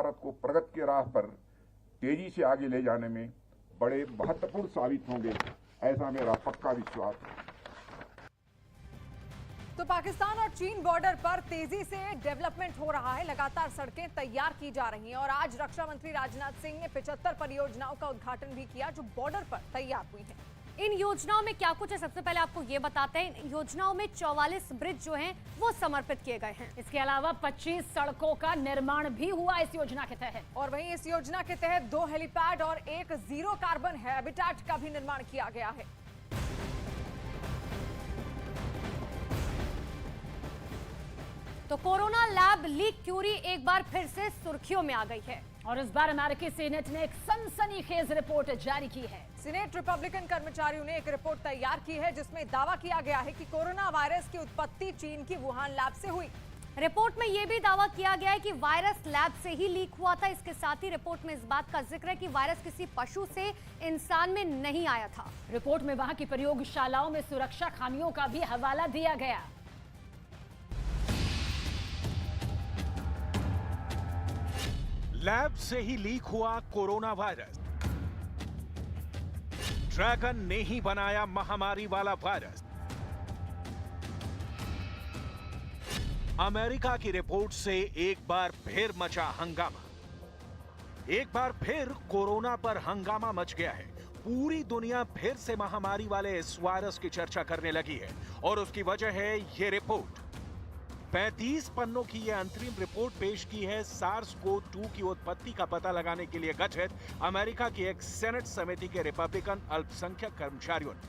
भारत को प्रगति की राह पर तेजी से आगे ले जाने में बड़े महत्वपूर्ण साबित होंगे, ऐसा मेरा पक्का विश्वास है। तो पाकिस्तान और चीन बॉर्डर पर तेजी से डेवलपमेंट हो रहा है, लगातार सड़कें तैयार की जा रही हैं और आज रक्षा मंत्री राजनाथ सिंह ने 75 परियोजनाओं का उद्घाटन भी किया जो बॉर्डर पर तैयार हुई हैं। इन योजनाओं में क्या कुछ है, सबसे पहले आपको ये बताते हैं। इन योजनाओं में 44 ब्रिज जो हैं वो समर्पित किए गए हैं। इसके अलावा 25 सड़कों का निर्माण भी हुआ इस योजना के तहत। और वहीं इस योजना के तहत 2 हेलीपैड और एक जीरो कार्बन हैबिटेट का भी निर्माण किया गया है। तो कोरोना लैब लीक क्यूरी एक बार फिर से सुर्खियों में आ गई है और इस बार अमेरिकी सीनेट ने एक सनसनीखेज रिपोर्ट जारी की है। सीनेट रिपब्लिकन कर्मचारियों ने एक रिपोर्ट तैयार की है जिसमें दावा किया गया है कि कोरोना वायरस की उत्पत्ति चीन की वुहान लैब से हुई। रिपोर्ट में यह भी दावा किया गया है कि वायरस लैब से ही लीक हुआ था। इसके साथ ही रिपोर्ट में इस बात का जिक्र है कि वायरस किसी पशु से इंसान में नहीं आया था। रिपोर्ट में वहां की प्रयोगशालाओं में सुरक्षा खामियों का भी हवाला दिया गया। लैब से ही लीक हुआ कोरोना वायरस। ड्रैगन ने ही बनाया महामारी वाला वायरस। अमेरिका की रिपोर्ट से एक बार फिर मचा हंगामा। एक बार फिर कोरोना पर हंगामा मच गया है। पूरी दुनिया फिर से महामारी वाले इस वायरस की चर्चा करने लगी है और उसकी वजह है ये रिपोर्ट। 35 पन्नों की यह अंतरिम रिपोर्ट पेश की है सार्स-कोव-2 की उत्पत्ति का पता लगाने के लिए गठित अमेरिका की एक सेनेट समिति के रिपब्लिकन अल्पसंख्यक कर्मचारियों ने।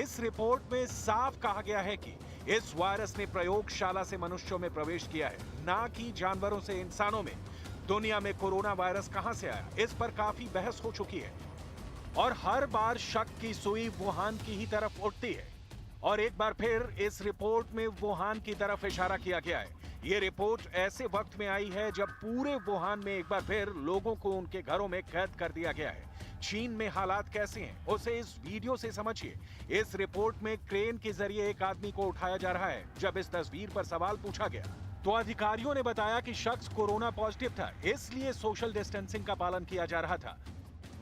इस रिपोर्ट में साफ कहा गया है कि इस वायरस ने प्रयोगशाला से मनुष्यों में प्रवेश किया है, ना कि जानवरों से इंसानों में। दुनिया में कोरोना वायरस कहां से आया, इस पर काफी बहस हो चुकी है और हर बार शक की सुई वुहान की ही तरफ उठती है और एक बार फिर इस रिपोर्ट में वुहान की तरफ इशारा किया गया है। ये रिपोर्ट ऐसे वक्त में आई है जब पूरे वुहान में एक बार फिर लोगों को उनके घरों में कैद कर दिया गया है। चीन में हालात कैसे हैं, उसे इस वीडियो से समझिए। इस रिपोर्ट में क्रेन के जरिए एक आदमी को उठाया जा रहा है। जब इस तस्वीर पर सवाल पूछा गया तो अधिकारियों ने बताया कि शख्स कोरोना पॉजिटिव था, इसलिए सोशल डिस्टेंसिंग का पालन किया जा रहा था।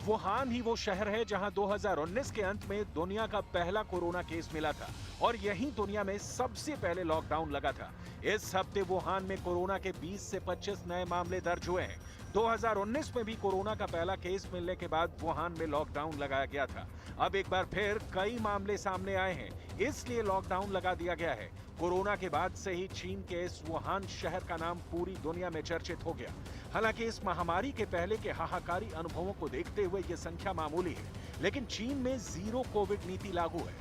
वुहान ही वो शहर है जहां 2019 के अंत में दुनिया का पहला कोरोना केस मिला था और यहीं दुनिया में सबसे पहले लॉकडाउन लगा था। इस हफ्ते वुहान में कोरोना के 20 से 25 नए मामले दर्ज हुए हैं। 2019 में भी कोरोना का पहला केस मिलने के बाद वुहान में लॉकडाउन लगाया गया था। अब एक बार फिर कई मामले सामने आए हैं, इसलिए लॉकडाउन लगा दिया गया है। कोरोना के बाद से ही चीन के इस वुहान शहर का नाम पूरी दुनिया में चर्चित हो गया। हालांकि इस महामारी के पहले के हाहाकारी अनुभवों को देखते हुए ये संख्या मामूली है, लेकिन चीन में जीरो कोविड नीति लागू है,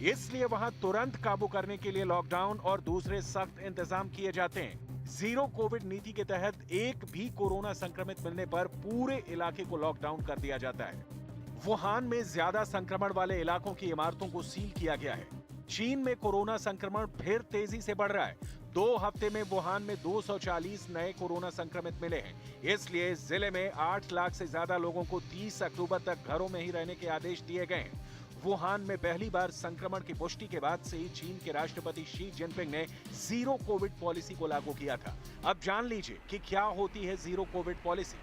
इसलिए वहां तुरंत काबू करने के लिए लॉकडाउन और दूसरे सख्त इंतजाम किए जाते हैं। जीरो कोविड नीति के तहत एक भी कोरोना संक्रमित मिलने पर पूरे इलाके को लॉकडाउन कर दिया जाता है। वुहान में ज्यादा संक्रमण वाले इलाकों की इमारतों को सील किया गया है। चीन में कोरोना संक्रमण फिर तेजी से बढ़ रहा है। 2 हफ्ते में वुहान में 240 नए कोरोना संक्रमित मिले हैं, इसलिए इस जिले में 8 लाख से ज्यादा लोगों को 30 अक्टूबर तक घरों में ही रहने के आदेश दिए गए हैं। वुहान में पहली बार संक्रमण की पुष्टि के बाद से ही चीन के राष्ट्रपति शी जिनपिंग ने जीरो कोविड पॉलिसी को लागू किया था। अब जान लीजिए कि क्या होती है जीरो कोविड पॉलिसी।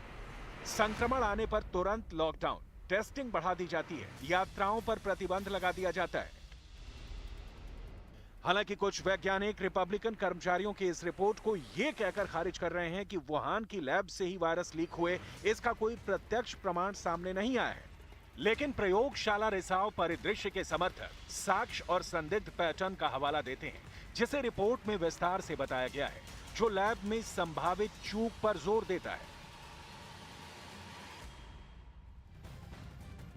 संक्रमण आने पर तुरंत लॉकडाउन, टेस्टिंग बढ़ा दी जाती है, यात्राओं पर प्रतिबंध लगा दिया जाता है। हालांकि कुछ वैज्ञानिक रिपब्लिकन कर्मचारियों की इस रिपोर्ट को यह कहकर खारिज कर रहे हैं कि वुहान की लैब से ही वायरस लीक हुए, इसका कोई प्रत्यक्ष प्रमाण सामने नहीं आया है। लेकिन प्रयोगशाला रिसाव परिदृश्य के समर्थक साक्ष्य और संदिग्ध पैटर्न का हवाला देते हैं, जिसे रिपोर्ट में विस्तार से बताया गया है, जो लैब में संभावित चूक पर जोर देता है।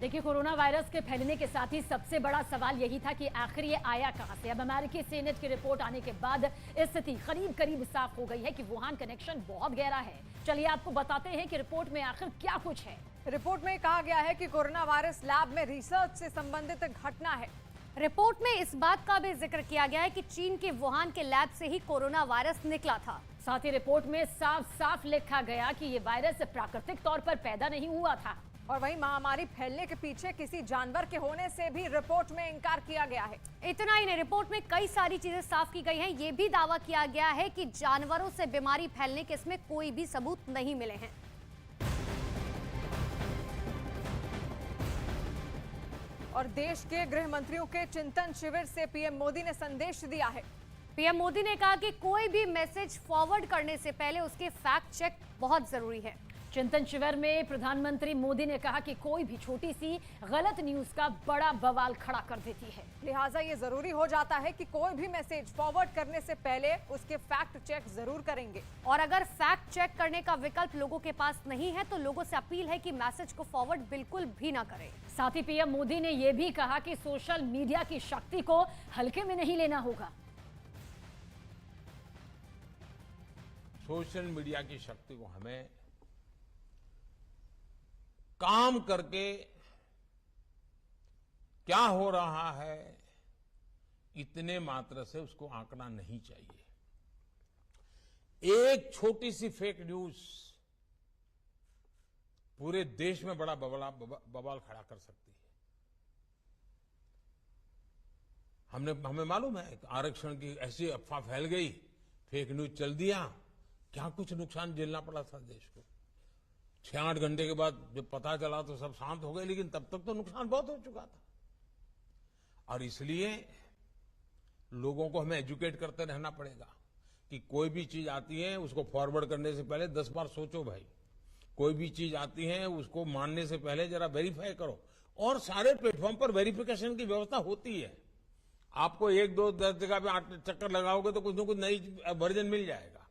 देखिए, कोरोना वायरस के फैलने के साथ ही सबसे बड़ा सवाल यही था कि आखिर ये आया कहां से। अब अमेरिकी सीनेट की रिपोर्ट आने के बाद स्थिति करीब करीब साफ हो गई है कि वुहान कनेक्शन बहुत गहरा है। चलिए आपको बताते हैं कि रिपोर्ट में आखिर क्या कुछ है। रिपोर्ट में कहा गया है कि कोरोना वायरस लैब में रिसर्च से संबंधित घटना है। रिपोर्ट में इस बात का भी जिक्र किया गया है कि चीन के वुहान के लैब से ही कोरोना वायरस निकला था। साथ ही रिपोर्ट में साफ साफ लिखा गया कि ये वायरस प्राकृतिक तौर पर पैदा नहीं हुआ था। और वहीं महामारी फैलने के पीछे किसी जानवर के होने से भी रिपोर्ट में इंकार किया गया है। इतना ही नहीं, रिपोर्ट में कई सारी चीजें साफ की गई हैं। ये भी दावा किया गया है कि जानवरों से बीमारी फैलने के इसमें कोई भी सबूत नहीं मिले हैं। और देश के गृह मंत्रियों के चिंतन शिविर से पीएम मोदी ने संदेश दिया है। पीएम मोदी ने कहा कि कोई भी मैसेज फॉरवर्ड करने से पहले उसके फैक्ट चेक बहुत जरूरी है। चिंतन शिविर में प्रधानमंत्री मोदी ने कहा कि कोई भी छोटी सी गलत न्यूज का बड़ा बवाल खड़ा कर देती है। लिहाजा ये जरूरी हो जाता है कि कोई भी मैसेज फॉरवर्ड करने से पहले उसके फैक्ट चेक जरूर करेंगे। और अगर फैक्ट चेक करने का विकल्प लोगों के पास नहीं है तो लोगों से अपील है कि मैसेज को फॉरवर्ड बिल्कुल भी ना करें। साथ ही पीएम मोदी ने यह भी कहा कि सोशल मीडिया की शक्ति को हल्के में नहीं लेना होगा। सोशल मीडिया की शक्ति को हमें काम करके क्या हो रहा है इतने मात्र से उसको आंकना नहीं चाहिए। एक छोटी सी फेक न्यूज पूरे देश में बड़ा बवाल खड़ा कर सकती है। हमें मालूम है आरक्षण की ऐसी अफवाह फैल गई, फेक न्यूज चल दिया, क्या कुछ नुकसान झेलना पड़ा था देश को। 6-8 घंटे के बाद जब पता चला तो सब शांत हो गए, लेकिन तब तक तो नुकसान बहुत हो चुका था। और इसलिए लोगों को हमें एजुकेट करते रहना पड़ेगा कि कोई भी चीज आती है उसको फॉरवर्ड करने से पहले 10 बार सोचो भाई। कोई भी चीज आती है उसको मानने से पहले जरा वेरीफाई करो। और सारे प्लेटफॉर्म पर वेरिफिकेशन की व्यवस्था होती है। आपको 1-2-10 जगह पे 8 चक्कर लगाओगे तो कुछ न कुछ नई वर्जन मिल जाएगा।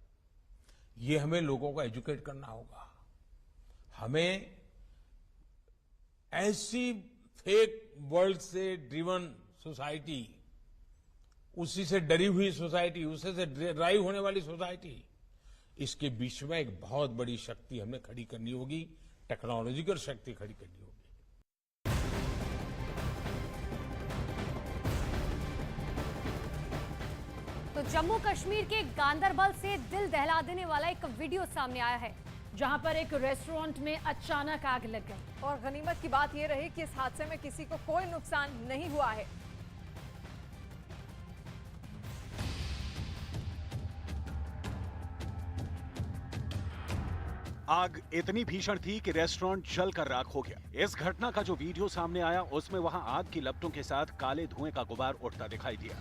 ये हमें लोगों को एजुकेट करना होगा। हमें ऐसी फेक वर्ल्ड से ड्रिवन सोसाइटी, उसी से डरी हुई सोसाइटी, उसी से ड्राइव होने वाली सोसाइटी, इसके बीच में एक बहुत बड़ी शक्ति हमें खड़ी करनी होगी, टेक्नोलॉजिकल शक्ति खड़ी करनी होगी। तो जम्मू कश्मीर के गांदरबल से दिल दहला देने वाला एक वीडियो सामने आया है, जहां पर एक रेस्टोरेंट में अचानक आग लग गई। और गनीमत की बात यह रही कि इस हादसे में किसी को कोई नुकसान नहीं हुआ है। आग इतनी भीषण थी कि रेस्टोरेंट जलकर राख हो गया। इस घटना का जो वीडियो सामने आया उसमें वहां आग की लपटों के साथ काले धुएं का गुबार उठता दिखाई दिया,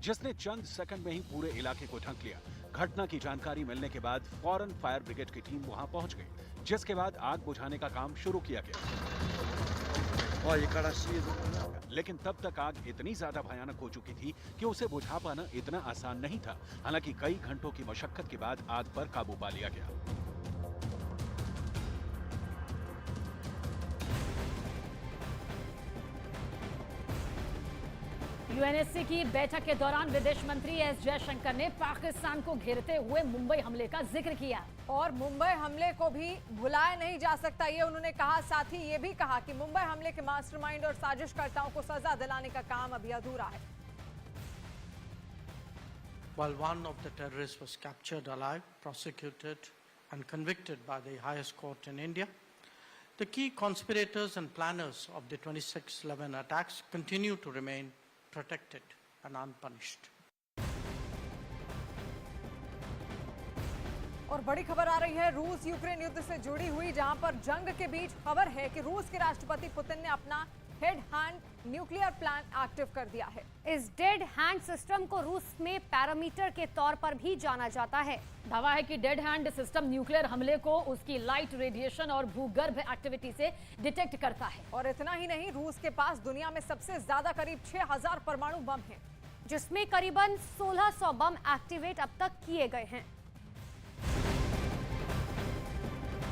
जिसने चंद सेकंड में ही पूरे इलाके को ढक लिया। घटना की जानकारी मिलने के बाद फौरन फायर ब्रिगेड की टीम वहां पहुंच गई, जिसके बाद आग बुझाने का काम शुरू किया गया। लेकिन तब तक आग इतनी ज्यादा भयानक हो चुकी थी कि उसे बुझा पाना इतना आसान नहीं था। हालांकि कई घंटों की मशक्कत के बाद आग पर काबू पा लिया गया। यूएनएससी की बैठक के दौरान विदेश मंत्री एस जयशंकर ने पाकिस्तान को घेरते हुए मुंबई हमले का जिक्र किया। और मुंबई हमले को भी भुलाया नहीं जा सकता, ये उन्होंने कहा। साथ ही ये भी कहा कि मुंबई हमले के मास्टरमाइंड और साजिशकर्ताओं को सजा दिलाने का काम अभी अधूरा है। While one of the terrorists was captured alive, prosecuted and convicted by the highest court in India, the key conspirators and planners of the 26/11 attacks continue to remain protected and unpunished. और बड़ी खबर आ रही है रूस Ukraine युद्ध से जुड़ी हुई, जहां पर जंग के बीच खबर है कि रूस के राष्ट्रपति पुतिन ने अपना head hand nuclear plant active कर दिया है। इस डेड हैंड सिस्टम को रूस में पैरामीटर के तौर पर भी जाना जाता है। दावा है कि डेड हैंड सिस्टम न्यूक्लियर हमले को उसकी लाइट रेडिएशन और भूगर्भ एक्टिविटी से डिटेक्ट करता है। और इतना ही नहीं, रूस के पास दुनिया में सबसे ज्यादा करीब 6000 परमाणु बम हैं, जिसमें करीबन 1600 बम एक्टिवेट अब तक किए गए हैं।